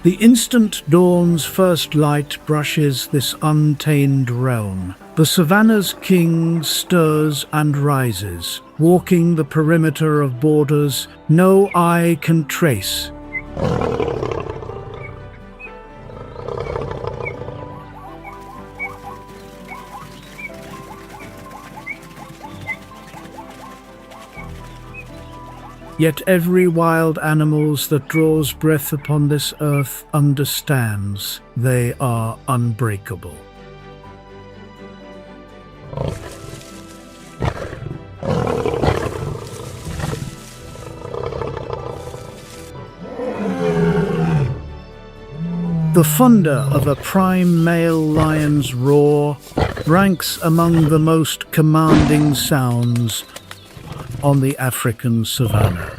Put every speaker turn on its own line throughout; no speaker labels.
The instant dawn's first light brushes this untamed realm. The savannah's king stirs and rises, walking the perimeter of borders no eye can trace. Yet every wild animal that draws breath upon this earth understands they are unbreakable. The thunder of a prime male lion's roar ranks among the most commanding sounds on the African savanna.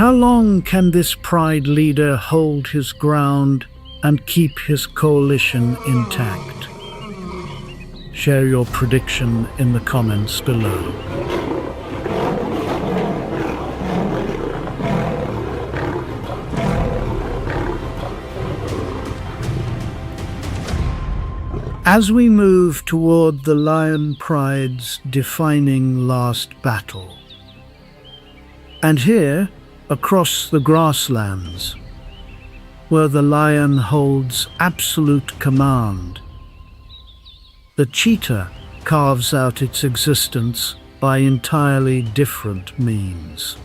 How long can this pride leader hold his ground and keep his coalition intact? Share your prediction in the comments below. As we move toward the lion pride's defining last battle, and here, across the grasslands, where the lion holds absolute command, the cheetah carves out its existence by entirely different means,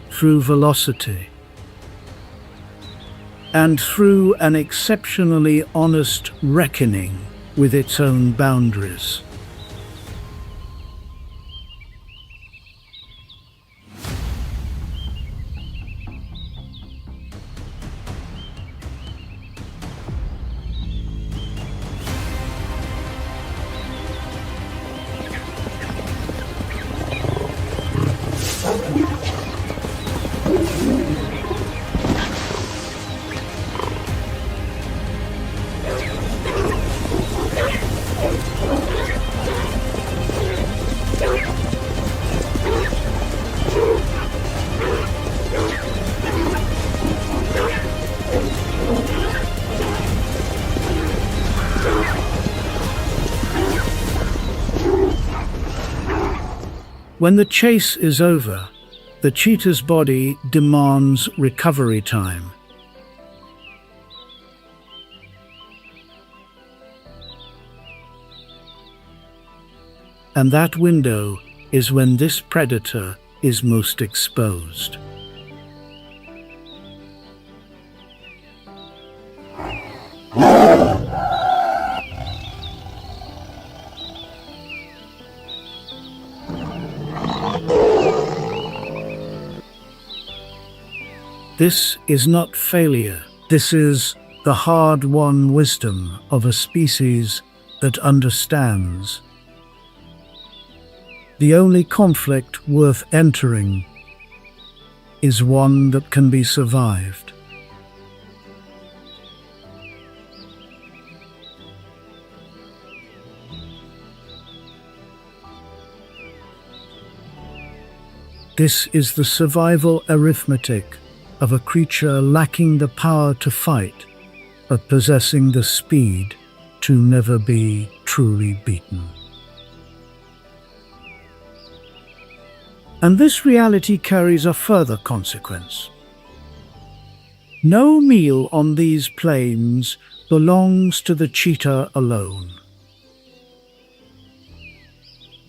through velocity, and through an exceptionally honest reckoning with its own boundaries. When the chase is over, the cheetah's body demands recovery time. And that window is when this predator is most exposed. This is not failure. This is the hard-won wisdom of a species that understands. The only conflict worth entering is one that can be survived. This is the survival arithmetic of a creature lacking the power to fight, but possessing the speed to never be truly beaten. And this reality carries a further consequence. No meal on these plains belongs to the cheetah alone.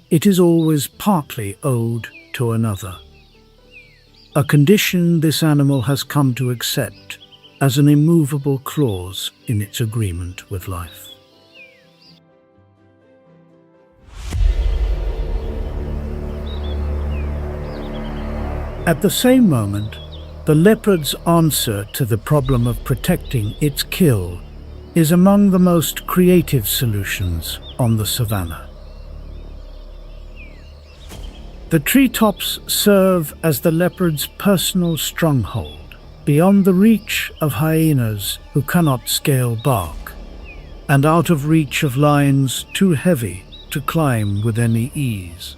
It is always partly owed to another. a condition this animal has come to accept as an immovable clause in its agreement with life. At the same moment, the leopard's answer to the problem of protecting its kill is among the most creative solutions on the savanna. The treetops serve as the leopard's personal stronghold, beyond the reach of hyenas who cannot scale bark, and out of reach of lions too heavy to climb with any ease.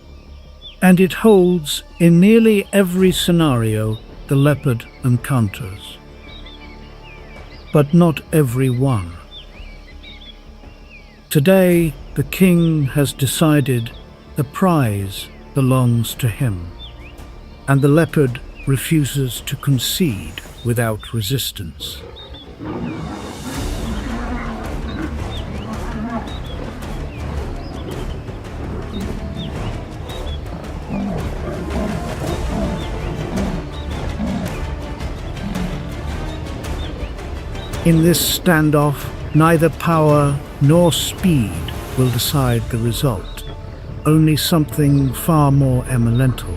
And it holds, in nearly every scenario, the leopard encounters. But not every one. Today, the king has decided the prize belongs to him, and the leopard refuses to concede without resistance. In this standoff, neither power nor speed will decide the result. Only something far more elemental.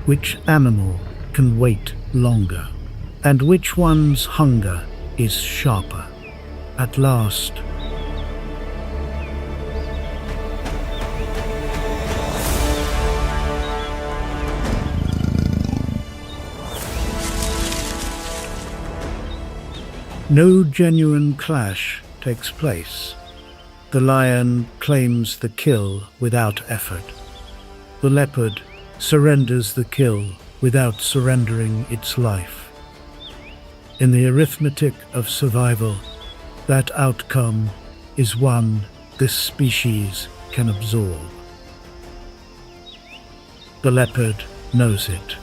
Which animal can wait longer? And which one's hunger is sharper? At last, no genuine clash takes place. The lion claims the kill without effort. The leopard surrenders the kill without surrendering its life. In the arithmetic of survival, that outcome is one this species can absorb. The leopard knows it.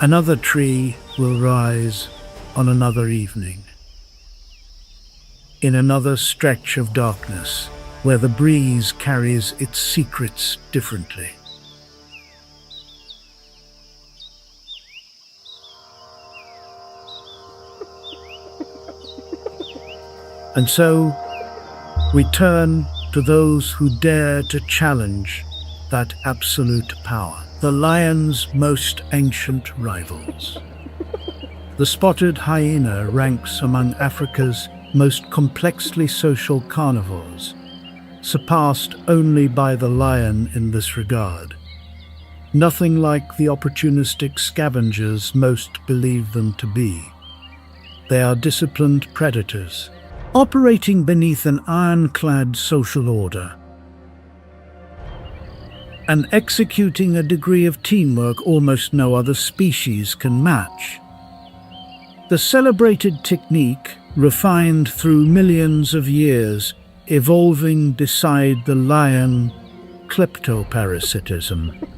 Another tree will rise on another evening, in another stretch of darkness, where the breeze carries its secrets differently. And so, we turn to those who dare to challenge that absolute power, the lion's most ancient rivals. The spotted hyena ranks among Africa's most complexly social carnivores, surpassed only by the lion in this regard. Nothing like the opportunistic scavengers most believe them to be. They are disciplined predators, operating beneath an ironclad social order, and executing a degree of teamwork almost no other species can match. The celebrated technique, refined through millions of years, evolving beside the lion, kleptoparasitism.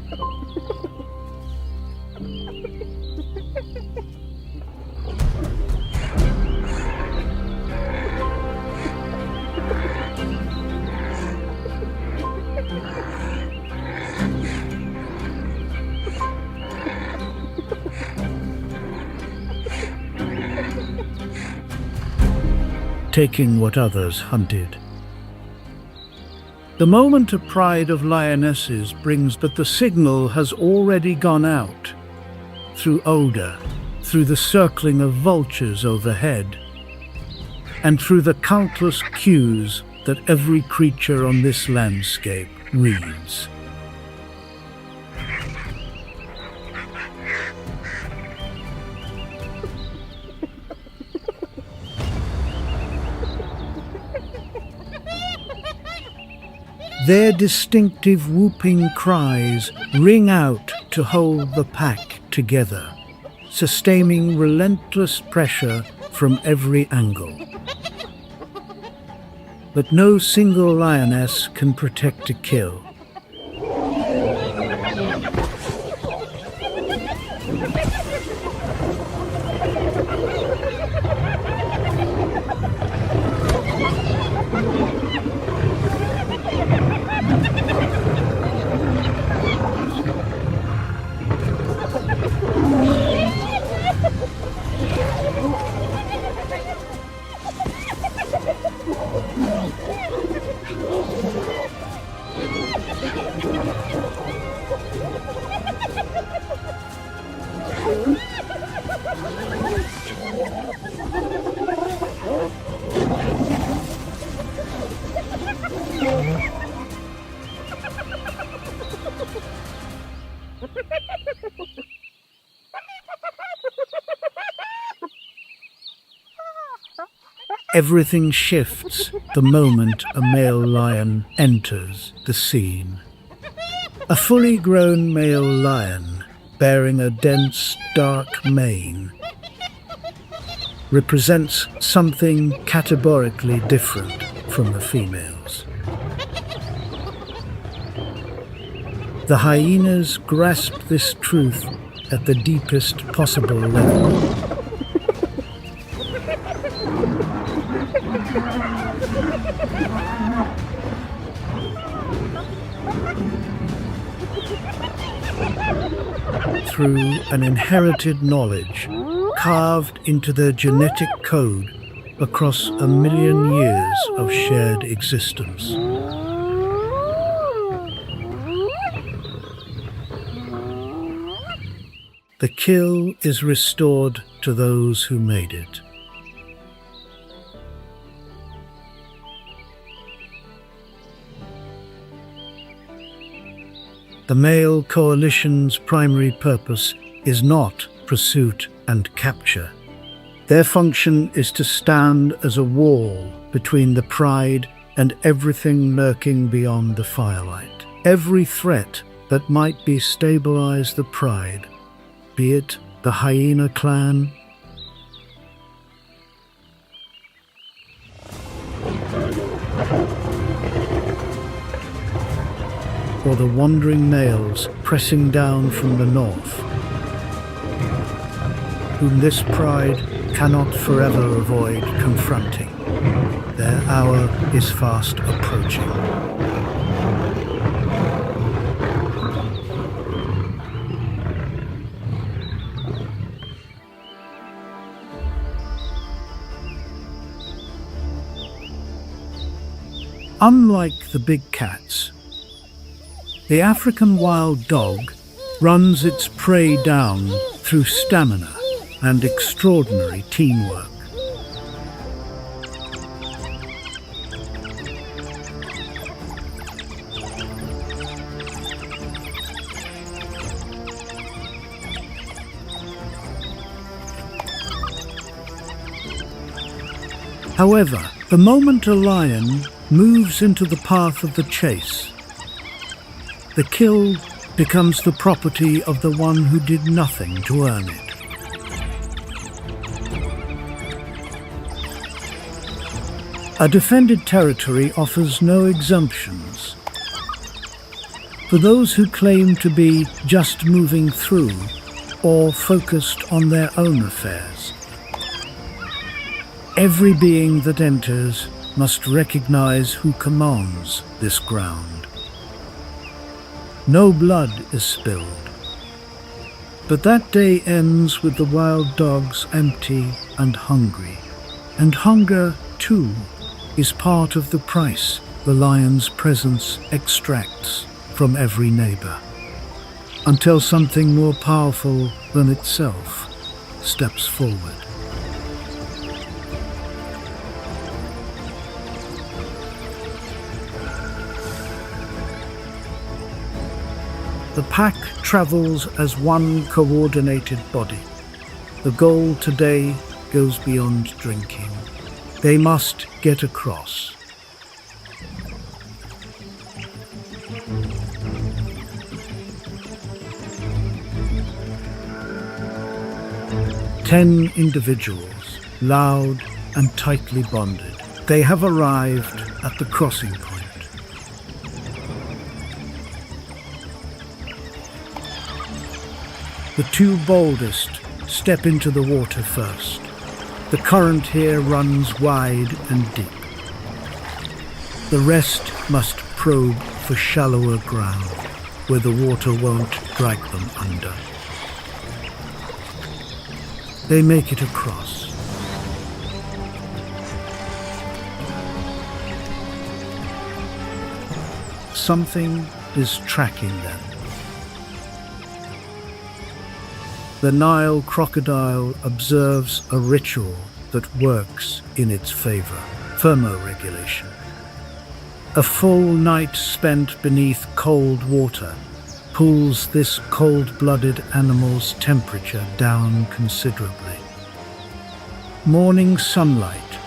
Taking what others hunted. The moment of pride of lionesses brings, but the signal has already gone out. Through odor, through the circling of vultures overhead, and through the countless cues that every creature on this landscape reads. Their distinctive whooping cries ring out to hold the pack together, sustaining relentless pressure from every angle. But no single lioness can protect a kill. Everything shifts the moment a male lion enters the scene. A fully grown male lion, bearing a dense, dark mane, represents something categorically different from the females. The hyenas grasp this truth at the deepest possible level. Through an inherited knowledge carved into their genetic code across 1,000,000 years of shared existence. The kill is restored to those who made it. The male coalition's primary purpose is not pursuit and capture. Their function is to stand as a wall between the pride and everything lurking beyond the firelight. Every threat that might destabilize the pride, be it the hyena clan, or the wandering males pressing down from the north, whom this pride cannot forever avoid confronting. Their hour is fast approaching. Unlike the big cats, the African wild dog runs its prey down through stamina and extraordinary teamwork. However, the moment a lion moves into the path of the chase, the kill becomes the property of the one who did nothing to earn it. A defended territory offers no exemptions. For those who claim to be just moving through or focused on their own affairs, every being that enters must recognize who commands this ground. No blood is spilled, but that day ends with the wild dogs empty and hungry. And hunger, too, is part of the price the lion's presence extracts from every neighbor, until something more powerful than itself steps forward. The pack travels as one coordinated body. The goal today goes beyond drinking. They must get across. Ten individuals, loud and tightly bonded. They have arrived at the crossing point. The two boldest step into the water first. The current here runs wide and deep. The rest must probe for shallower ground, where the water won't drag them under. They make it across. Something is tracking them. The Nile crocodile observes a ritual that works in its favor: thermoregulation. A full night spent beneath cold water pulls this cold-blooded animal's temperature down considerably. Morning sunlight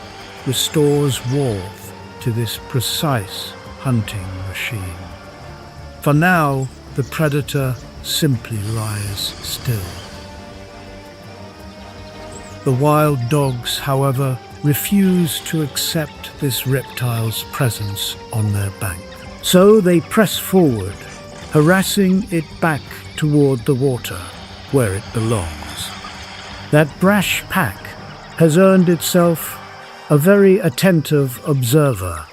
restores warmth to this precise hunting machine. For now, the predator simply lies still. The wild dogs, however, refuse to accept this reptile's presence on their bank. So they press forward, harassing it back toward the water, where it belongs. That brash pack has earned itself a very attentive observer.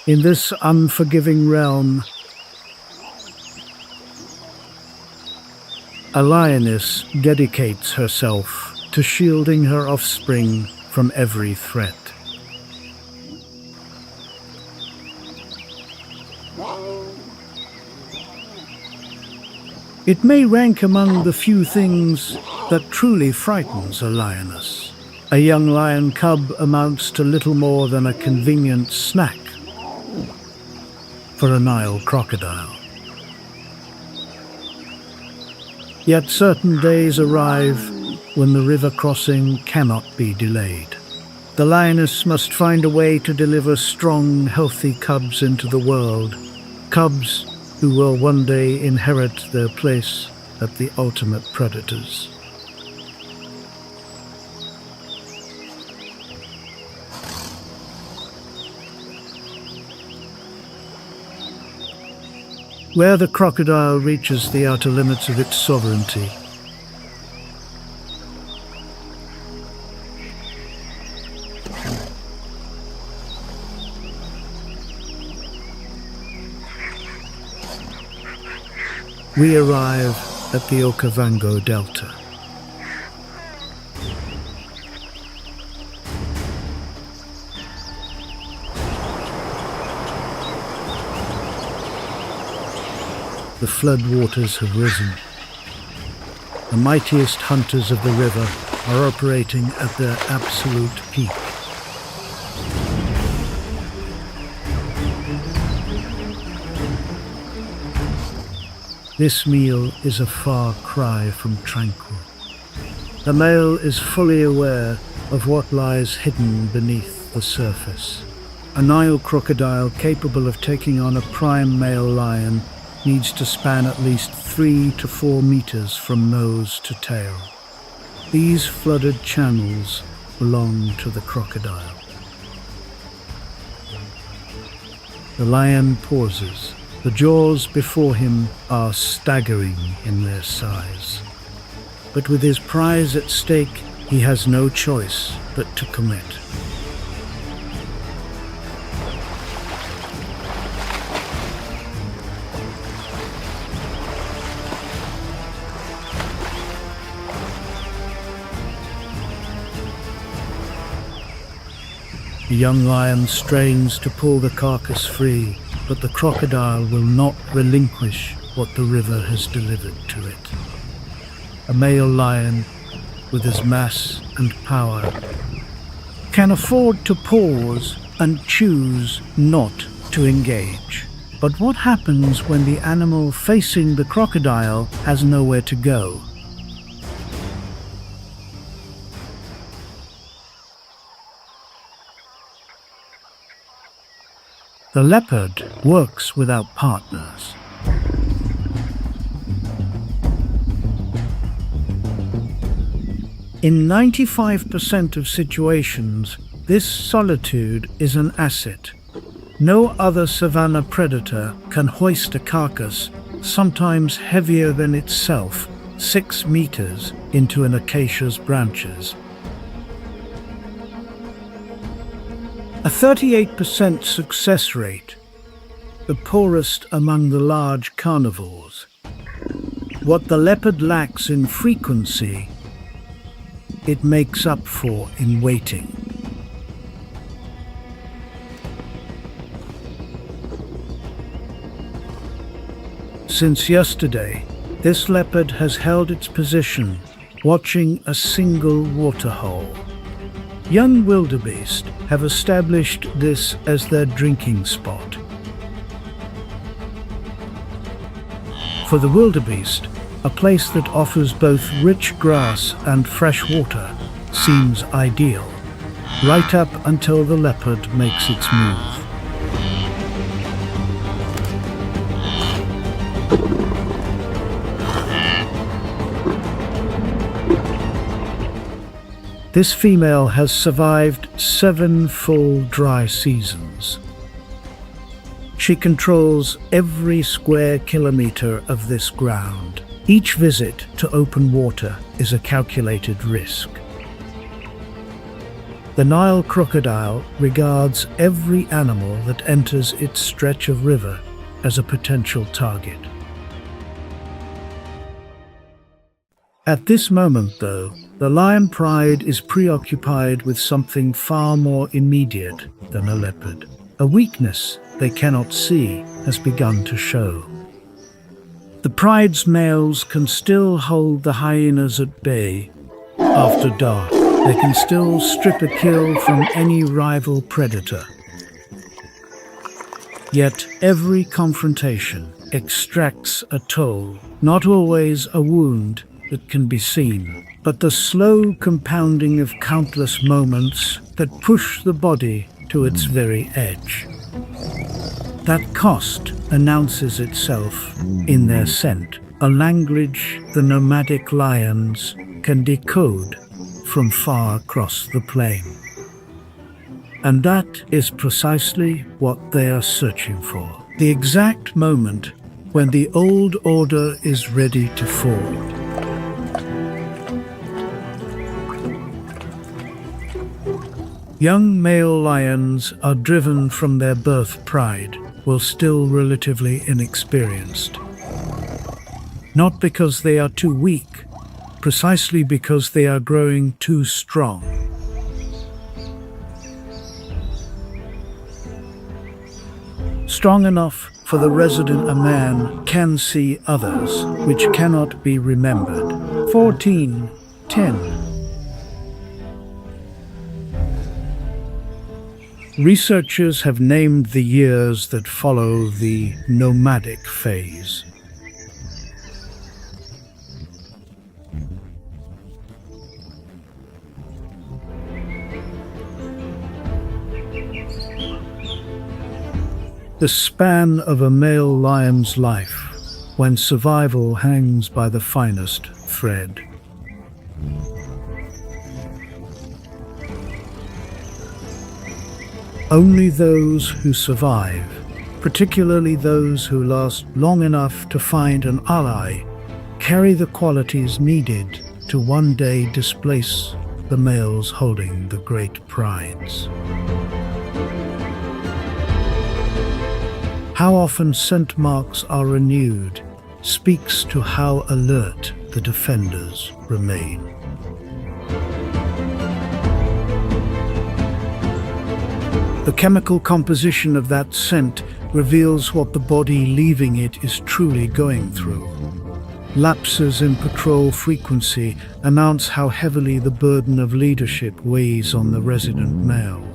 In this unforgiving realm, a lioness dedicates herself to shielding her offspring from every threat. It may rank among the few things that truly frightens a lioness. A young lion cub amounts to little more than a convenient snack for a Nile crocodile. Yet certain days arrive when the river crossing cannot be delayed. The lioness must find a way to deliver strong, healthy cubs into the world, cubs who will one day inherit their place at the ultimate predators. Where the crocodile reaches the outer limits of its sovereignty, we arrive at the Okavango Delta. The flood waters have risen. The mightiest hunters of the river are operating at their absolute peak. This meal is a far cry from tranquil. The male is fully aware of what lies hidden beneath the surface. A Nile crocodile capable of taking on a prime male lion needs to span at least 3 to 4 meters from nose to tail. These flooded channels belong to the crocodile. The lion pauses. The jaws before him are staggering in their size. But with his prize at stake, he has no choice but to commit. The young lion strains to pull the carcass free, but the crocodile will not relinquish what the river has delivered to it. A male lion, with his mass and power, can afford to pause and choose not to engage. But what happens when the animal facing the crocodile has nowhere to go? The leopard works without partners. In 95% of situations, this solitude is an asset. No other savanna predator can hoist a carcass, sometimes heavier than itself, 6 meters into an acacia's branches. A 38% success rate, the poorest among the large carnivores. What the leopard lacks in frequency, it makes up for in waiting. Since yesterday, this leopard has held its position, watching a single waterhole. Young wildebeest have established this as their drinking spot. For the wildebeest, a place that offers both rich grass and fresh water seems ideal, right up until the leopard makes its move. This female has survived 7 full dry seasons. She controls every square kilometer of this ground. Each visit to open water is a calculated risk. The Nile crocodile regards every animal that enters its stretch of river as a potential target. At this moment, though, the lion pride is preoccupied with something far more immediate than a leopard. A weakness they cannot see has begun to show. The pride's males can still hold the hyenas at bay after dark. They can still strip a kill from any rival predator. Yet every confrontation extracts a toll, not always a wound that can be seen, but the slow compounding of countless moments that push the body to its very edge. That cost announces itself in their scent, a language the nomadic lions can decode from far across the plain. And that is precisely what they are searching for, the exact moment when the old order is ready to fall. Young male lions are driven from their birth pride, while still relatively inexperienced. Not because they are too weak, precisely because they are growing too strong. Strong enough for the resident a man can see others, which cannot be remembered. 14:10. Researchers have named the years that follow the nomadic phase. The span of a male lion's life, when survival hangs by the finest thread. Only those who survive, particularly those who last long enough to find an ally, carry the qualities needed to one day displace the males holding the great prides. How often scent marks are renewed speaks to how alert the defenders remain. The chemical composition of that scent reveals what the body leaving it is truly going through. Lapses in patrol frequency announce how heavily the burden of leadership weighs on the resident male.